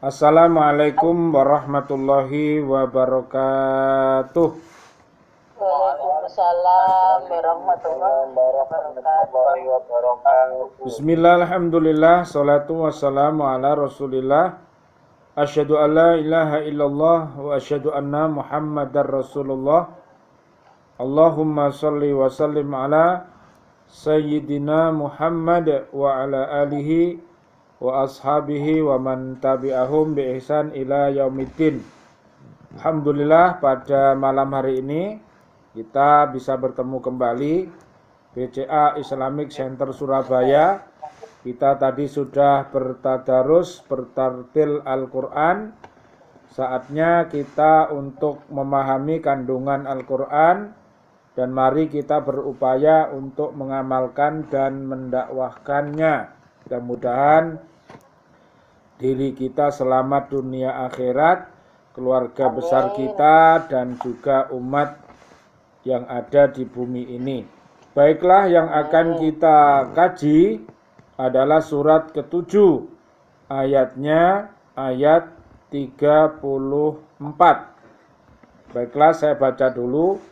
Assalamualaikum warahmatullahi wabarakatuh. Waalaikumsalam warahmatullahi wabarakatuh. Bismillah, alhamdulillah, salatu wassalamu ala rasulillah. Asyhadu an la ilaha illallah wa asyhadu anna muhammadar rasulullah. Allahumma salli wa sallim ala sayyidina Muhammad wa ala alihi wa ashabihi wa man tabi'ahum bi ihsan ila yaumiddin. Alhamdulillah, pada malam hari ini kita bisa bertemu kembali BCA Islamic Center Surabaya. Kita tadi sudah bertadarus, bertartil Al-Quran. Saatnya kita untuk memahami kandungan Al-Quran, dan mari kita berupaya untuk mengamalkan dan mendakwahkannya. Mudah-mudahan diri kita selamat dunia akhirat, keluarga besar kita, dan juga umat yang ada di bumi ini. Baiklah, yang akan kita kaji adalah surat ke-7, ayatnya ayat 34. Baiklah, saya baca dulu.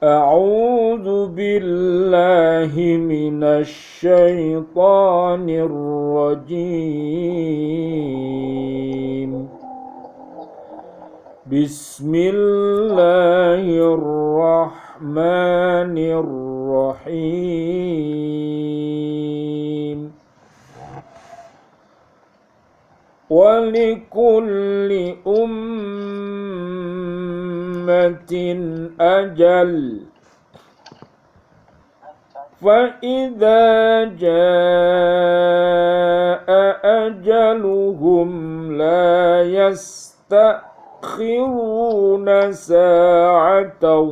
A'udzu billahi minasy syaithanir rajim. Bismillahirrahmanirrahim. Walikulli ummatin ajal, fa idza jaa ajaluhum la yastakhiruna sa'atan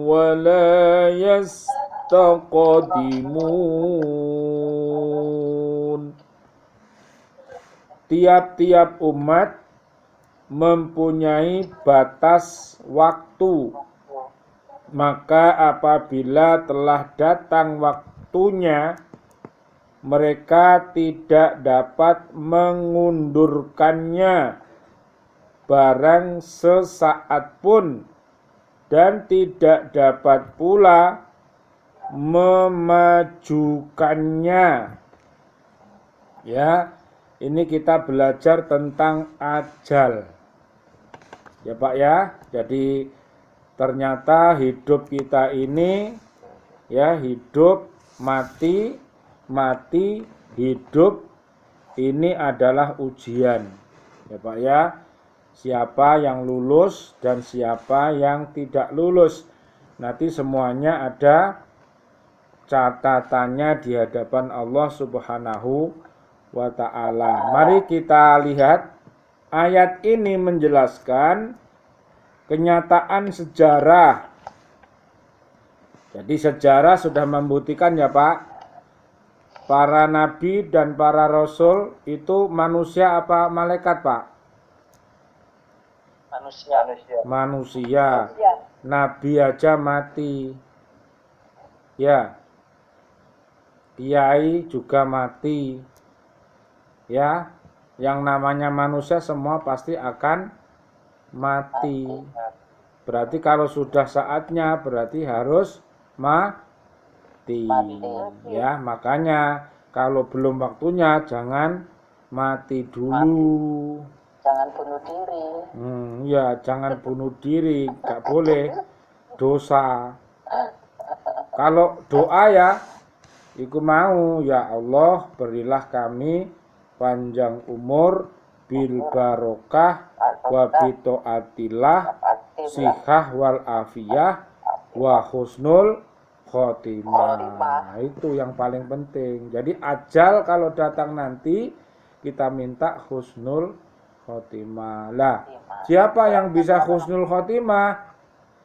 wa la yastaqdimun. Tiap-tiap umat mempunyai batas waktu, maka apabila telah datang waktunya, mereka tidak dapat mengundurkannya barang sesaat pun, dan tidak dapat pula memajukannya. Ya, ini kita belajar tentang ajal. Ya Pak ya, jadi ternyata hidup kita ini ya, hidup, mati, mati, hidup, ini adalah ujian. Ya Pak ya, siapa yang lulus dan siapa yang tidak lulus, nanti semuanya ada catatannya di hadapan Allah Subhanahu wa ta'ala. Mari kita lihat, ayat ini menjelaskan kenyataan sejarah. Jadi sejarah sudah membuktikan ya Pak, para nabi dan para rasul itu manusia apa malaikat Pak? Manusia. Nabi aja mati. Ya. Kiai juga mati. Ya, yang namanya manusia semua pasti akan mati. Berarti kalau sudah saatnya berarti harus mati. Ya, makanya kalau belum waktunya jangan mati dulu. Jangan bunuh diri. Ya, jangan bunuh diri, gak boleh, dosa. Kalau doa ya, iku mau, ya Allah berilah kami panjang umur, bil barokah, wa bitaatillah, sihah wal afiyah, wa husnul khotimah. Itu yang paling penting. Jadi ajal kalau datang nanti, kita minta husnul khotimah. Lah, siapa yang bisa husnul khotimah?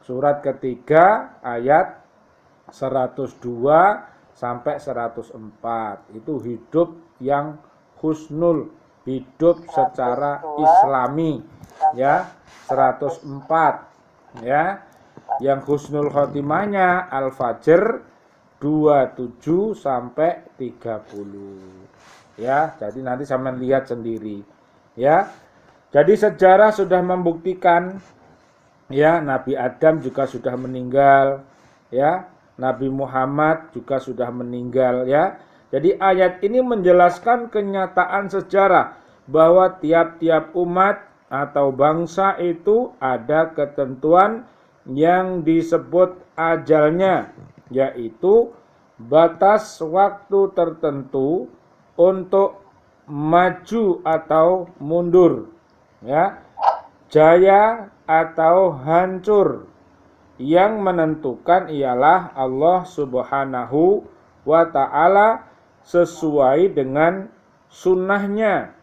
Surat ketiga ayat 102 sampai 104. Itu hidup yang husnul, hidup secara islami. Ya, 104. Ya, yang husnul khotimahnya Al-Fajr 27 sampai 30. Ya, jadi nanti sampean lihat sendiri. Ya. Jadi sejarah sudah membuktikan ya, Nabi Adam juga sudah meninggal, ya. Nabi Muhammad juga sudah meninggal, ya. Jadi ayat ini menjelaskan kenyataan sejarah bahwa tiap-tiap umat atau bangsa itu ada ketentuan yang disebut ajalnya, yaitu batas waktu tertentu untuk maju atau mundur, ya, jaya atau hancur. Yang menentukan ialah Allah Subhanahu wa ta'ala sesuai dengan sunnahnya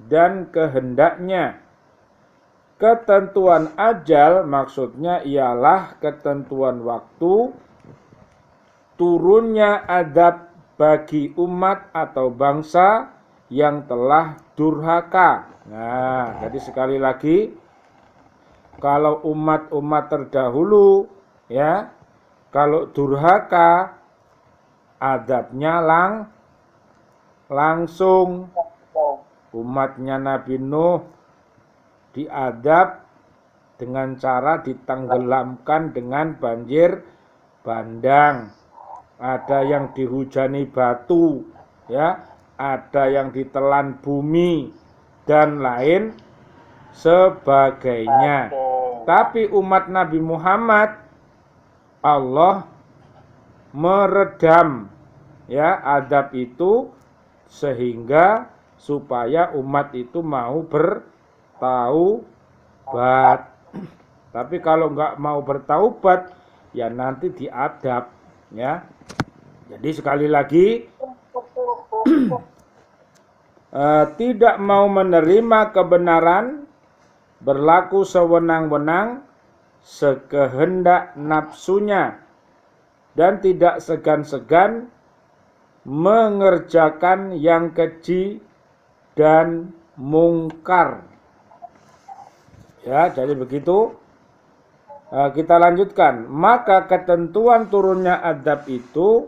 dan kehendaknya. Ketentuan ajal maksudnya ialah ketentuan waktu turunnya adab bagi umat atau bangsa yang telah durhaka. Nah, jadi sekali lagi, kalau umat-umat terdahulu, ya, kalau durhaka, adabnya langsung. Umatnya Nabi Nuh diadab dengan cara ditenggelamkan dengan banjir bandang. Ada yang dihujani batu, ya, ada yang ditelan bumi dan lain sebagainya. Tapi umat Nabi Muhammad, Allah meredam, ya, adab itu sehingga supaya umat itu mau bertaubat. Tapi kalau nggak mau bertaubat, ya nanti diadab, ya. Jadi sekali lagi, tidak mau menerima kebenaran, berlaku sewenang-wenang, sekehendak nafsunya, dan tidak segan-segan mengerjakan yang keji dan mungkar. Ya, jadi begitu. Kita lanjutkan. Maka ketentuan turunnya adab itu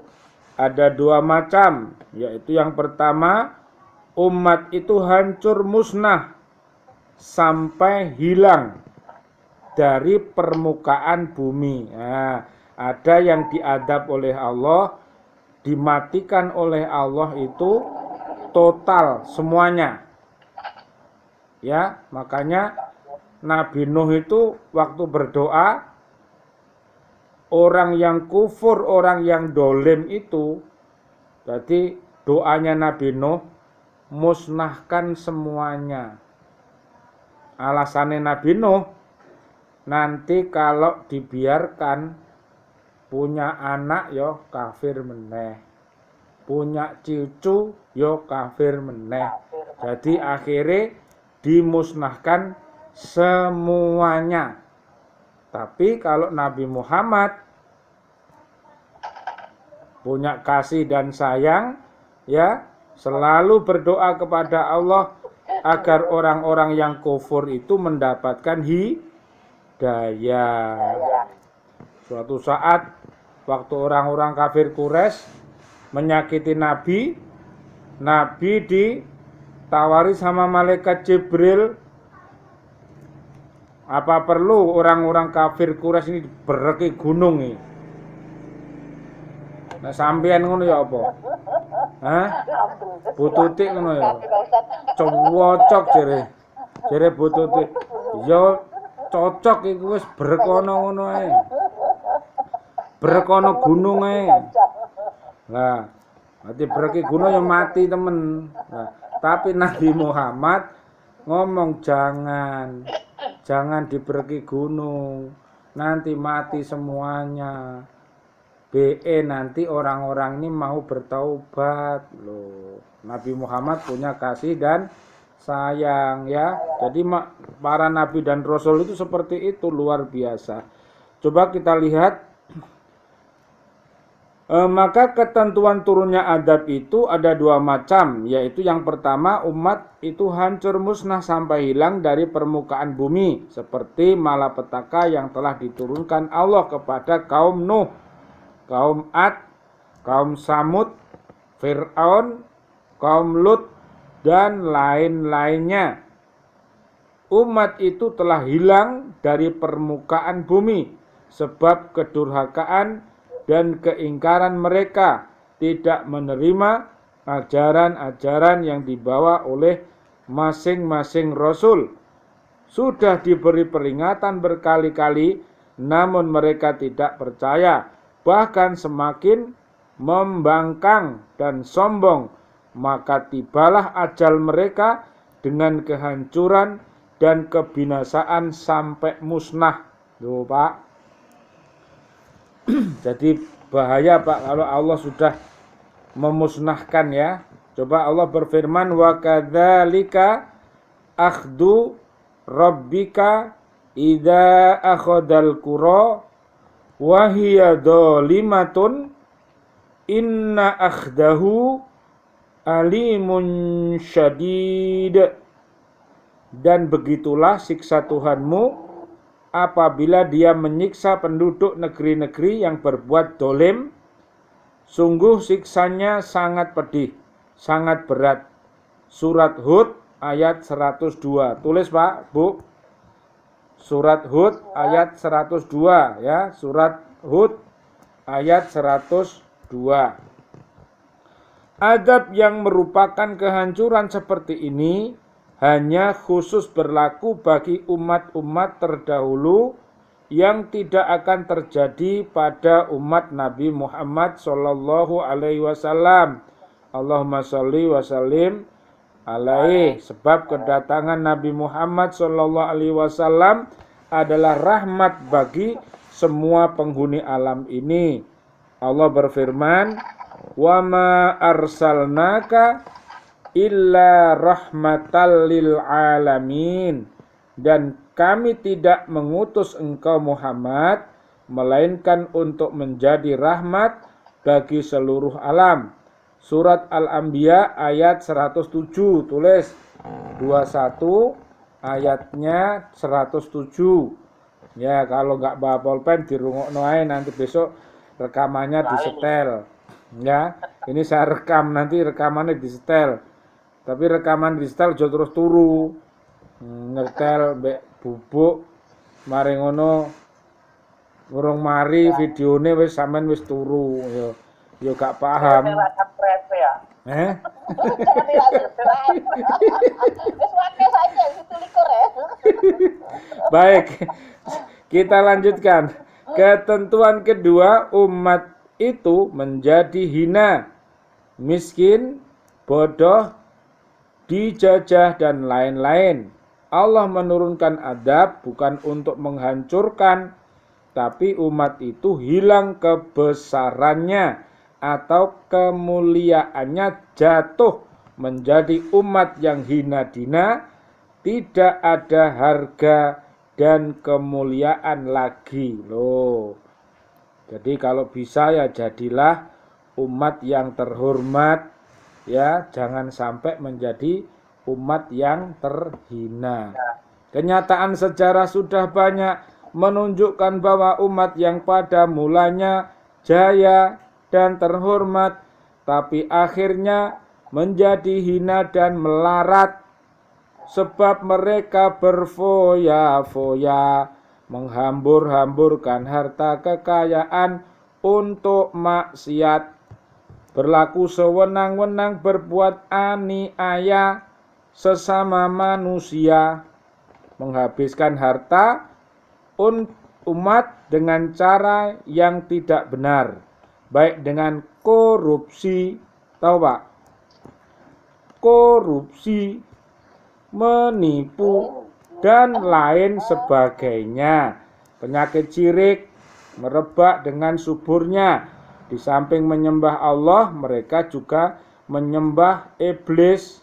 ada dua macam, yaitu yang pertama, umat itu hancur musnah sampai hilang dari permukaan bumi. Nah, ada yang diadab oleh Allah, dimatikan oleh Allah itu total semuanya. Ya, makanya Nabi Nuh itu waktu berdoa, orang yang kufur, orang yang dolim itu, jadi doanya Nabi Nuh, musnahkan semuanya. Alasannya Nabi Nuh, nanti kalau dibiarkan punya anak yo kafir meneh, punya cucu yo kafir meneh. Jadi akhirnya dimusnahkan semuanya. Tapi kalau Nabi Muhammad punya kasih dan sayang, ya, selalu berdoa kepada Allah agar orang-orang yang kufur itu mendapatkan hidayah. Suatu saat waktu orang-orang kafir Quraisy menyakiti Nabi, Nabi ditawari sama malaikat Jibril, apa perlu orang-orang kafir Quraisy ini bereki gunung nih? Nah, sampean ngono ya apa? Hah? Bututik ngono ya. Cocok jere bututik. Ya cocok iku wis berkono ngono ae. Berkono gunung ae. Lah, mati bereki gunung ya mati temen. Nah, tapi Nabi Muhammad ngomong jangan dibereki gunung, nanti mati semuanya. BE nanti orang-orang ini mau bertaubat loh. Nabi Muhammad punya kasih dan sayang, ya. Jadi para nabi dan rasul itu seperti itu, luar biasa. Coba kita lihat. Maka ketentuan turunnya adab itu ada dua macam, yaitu yang pertama, umat itu hancur musnah sampai hilang dari permukaan bumi, seperti malapetaka yang telah diturunkan Allah kepada kaum Nuh, kaum Ad, kaum Samud, Fir'aun, kaum Lut, dan lain-lainnya. umat itu telah hilang dari permukaan bumi sebab kedurhakaan dan keingkaran mereka tidak menerima ajaran-ajaran yang dibawa oleh masing-masing rasul. Sudah diberi peringatan berkali-kali, namun mereka tidak percaya, bahkan semakin membangkang dan sombong. Maka tibalah ajal mereka dengan kehancuran dan kebinasaan sampai musnah. Loh, Pak. Jadi bahaya, Pak, kalau Allah sudah memusnahkan ya. Coba Allah berfirman, wa kadzalika akhdu rabbika idza akhadal qura wa hiya dzalimatun inna akhdahu alimun syadid. Dan begitulah siksa Tuhanmu apabila dia menyiksa penduduk negeri-negeri yang berbuat dolim. Sungguh siksanya sangat pedih, sangat berat. Surat Hud ayat 102. Tulis, Pak, Bu. Surat Hud ayat 102 ya. Surat Hud ayat 102. Azab yang merupakan kehancuran seperti ini hanya khusus berlaku bagi umat-umat terdahulu yang tidak akan terjadi pada umat Nabi Muhammad sallallahu alaihi wasallam. Allahumma sholli wa sallim alaihi. Sebab kedatangan Nabi Muhammad sallallahu alaihi wasallam adalah rahmat bagi semua penghuni alam ini. Allah berfirman, "Wa ma arsalnaka illa rahmatal lil alamin." Dan kami tidak mengutus engkau Muhammad melainkan untuk menjadi rahmat bagi seluruh alam. Surat Al-Anbiya ayat 107. Tulis 21 ayatnya 107. Ya, kalau nggak bawa pulpen dirungokno ae, nanti besok rekamannya disetel. Ya, ini saya rekam, nanti rekamannya disetel. Tapi rekaman disetel aja terus turu. Ngetel mbek bubuk mari ngono urung mari videone wis sampean wis turu yo gak paham. Baik, kita lanjutkan. Ketentuan kedua, umat itu menjadi hina, miskin, bodoh, dijajah dan lain-lain. Allah menurunkan adab bukan untuk menghancurkan, tapi umat itu hilang kebesarannya atau kemuliaannya, jatuh menjadi umat yang hina dina, tidak ada harga dan kemuliaan lagi. Loh. Jadi kalau bisa ya jadilah umat yang terhormat, ya, jangan sampai menjadi umat yang terhina. Kenyataan sejarah sudah banyak menunjukkan bahwa umat yang pada mulanya jaya dan terhormat, tapi akhirnya menjadi hina dan melarat, sebab mereka berfoya-foya, menghambur-hamburkan harta kekayaan untuk maksiat, berlaku sewenang-wenang, berbuat aniaya sesama manusia, menghabiskan harta umat dengan cara yang tidak benar, baik dengan korupsi, tahu Pak? Korupsi, menipu, dan lain sebagainya. Penyakit syirik merebak dengan suburnya. Di samping menyembah Allah, mereka juga menyembah iblis.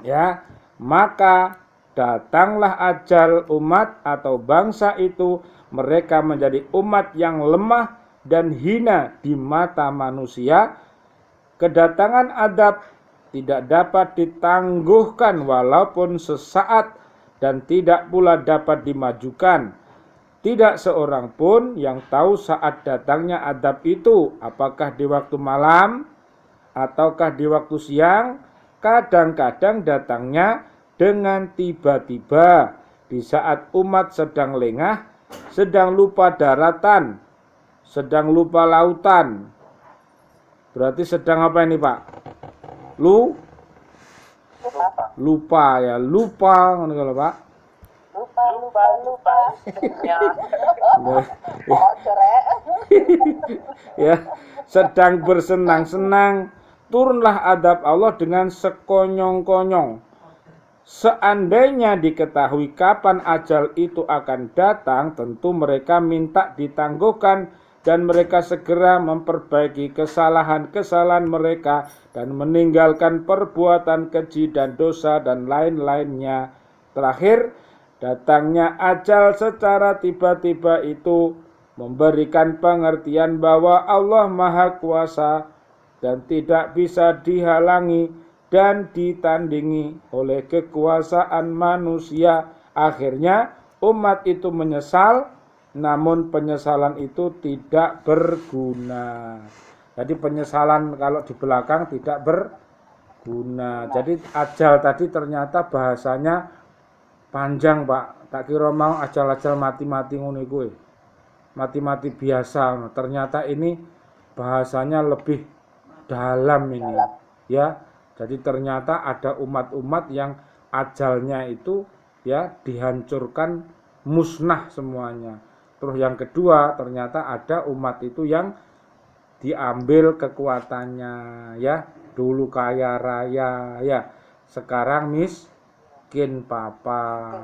Ya, maka datanglah ajal umat atau bangsa itu, mereka menjadi umat yang lemah dan hina di mata manusia. Kedatangan adab tidak dapat ditangguhkan walaupun sesaat, dan tidak pula dapat dimajukan. Tidak seorang pun yang tahu saat datangnya adab itu, apakah di waktu malam ataukah di waktu siang. Kadang-kadang datangnya dengan tiba-tiba di saat umat sedang lengah, sedang lupa daratan, sedang lupa lautan. Berarti sedang apa ini Pak? Lupa ya, lupa ngono kalau Pak. Lupa. Ya, sedang bersenang-senang, turunlah adab Allah dengan sekonyong-konyong. Seandainya diketahui kapan ajal itu akan datang, tentu mereka minta ditangguhkan dan mereka segera memperbaiki kesalahan-kesalahan mereka dan meninggalkan perbuatan keji dan dosa dan lain-lainnya. Terakhir, datangnya ajal secara tiba-tiba itu memberikan pengertian bahwa Allah Maha Kuasa dan tidak bisa dihalangi dan ditandingi oleh kekuasaan manusia. Akhirnya umat itu menyesal, namun penyesalan itu tidak berguna. Jadi penyesalan kalau di belakang tidak berguna. Jadi ajal tadi ternyata bahasanya panjang Pak. Tak kira mau ajal-ajal mati-mati ngono kuwi. Mati-mati biasa. Ternyata ini bahasanya lebih dalam ini. Ya. Jadi ternyata ada umat-umat yang ajalnya itu ya dihancurkan, musnah semuanya. Terus yang kedua, ternyata ada umat itu yang diambil kekuatannya ya. Dulu kaya raya ya. Sekarang miskin papa.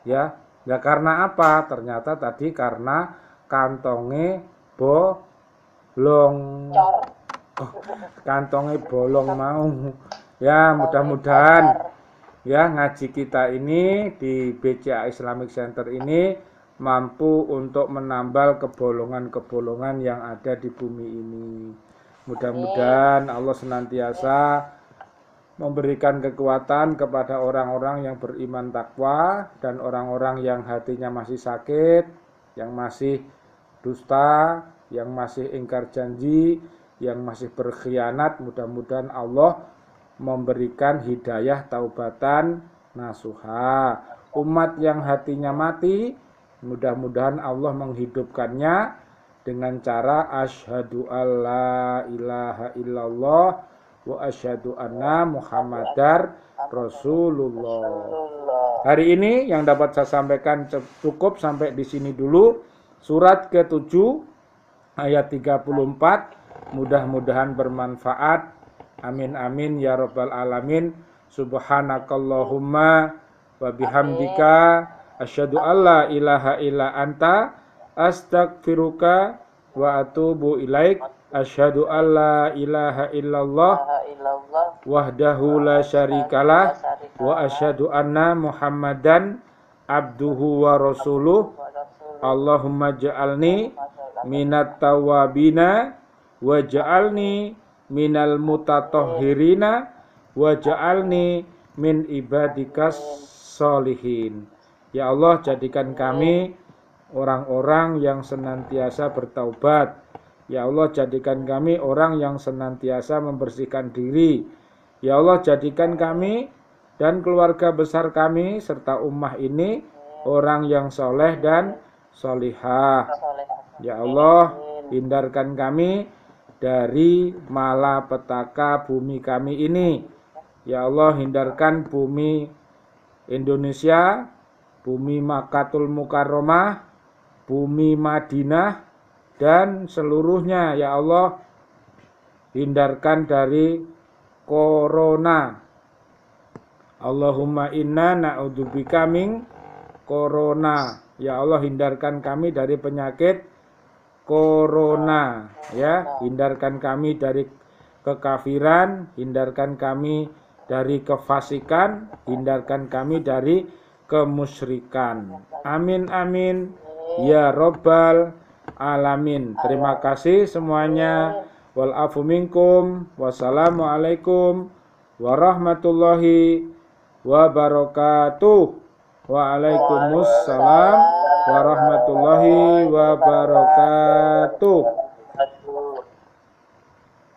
Ya. Ya karena apa? Ternyata tadi karena kantonge bolong. Oh, kantongnya bolong mau. Ya, mudah-mudahan ya ngaji kita ini di BCA Islamic Center ini mampu untuk menambal kebolongan-kebolongan yang ada di bumi ini. Mudah-mudahan Allah senantiasa memberikan kekuatan kepada orang-orang yang beriman takwa dan orang-orang yang hatinya masih sakit, yang masih dusta, yang masih ingkar janji, yang masih berkhianat. Mudah-mudahan Allah memberikan hidayah taubatan nasuha. Umat yang hatinya mati, mudah-mudahan Allah menghidupkannya dengan cara asyhadu alla ilaha illallah wa asyhadu anna muhammadar rasulullah. Hari ini yang dapat saya sampaikan cukup sampai di sini dulu. Surat ke-7 ayat 34. Mudah-mudahan bermanfaat. Amin amin ya rabbal alamin. Subhanakallahumma wa bihamdika asyhadu alla ilaha illa anta astaghfiruka wa atubu ilaik. Asyhadu alla ilaha illallah wahdahu la syarikalah wa asyhadu anna muhammadan abduhu wa rasuluh. Allahumma ja'alni minat tawabina waj'alni minal mutatahhirina waj'alni min ibadikas solihin. Ya Allah, jadikan kami orang-orang yang senantiasa bertaubat. Ya Allah, jadikan kami orang yang senantiasa membersihkan diri. Ya Allah, jadikan kami dan keluarga besar kami serta ummah ini orang yang soleh dan solihah. Ya Allah, hindarkan kami dari malapetaka bumi kami ini. Ya Allah, hindarkan bumi Indonesia, bumi Makkatul Mukarramah, bumi Madinah, dan seluruhnya. Ya Allah, hindarkan dari corona. Allahumma inna na'udzubika min corona. Ya Allah, hindarkan kami dari penyakit corona, ya, hindarkan kami dari kekafiran, hindarkan kami dari kefasikan, hindarkan kami dari kemusyrikan. Amin amin ya rabbal alamin. Terima kasih semuanya. Wal afu minkum. Wassalamualaikum warahmatullahi wabarakatuh. Waalaikumsalam warahmatullahi wabarakatuh.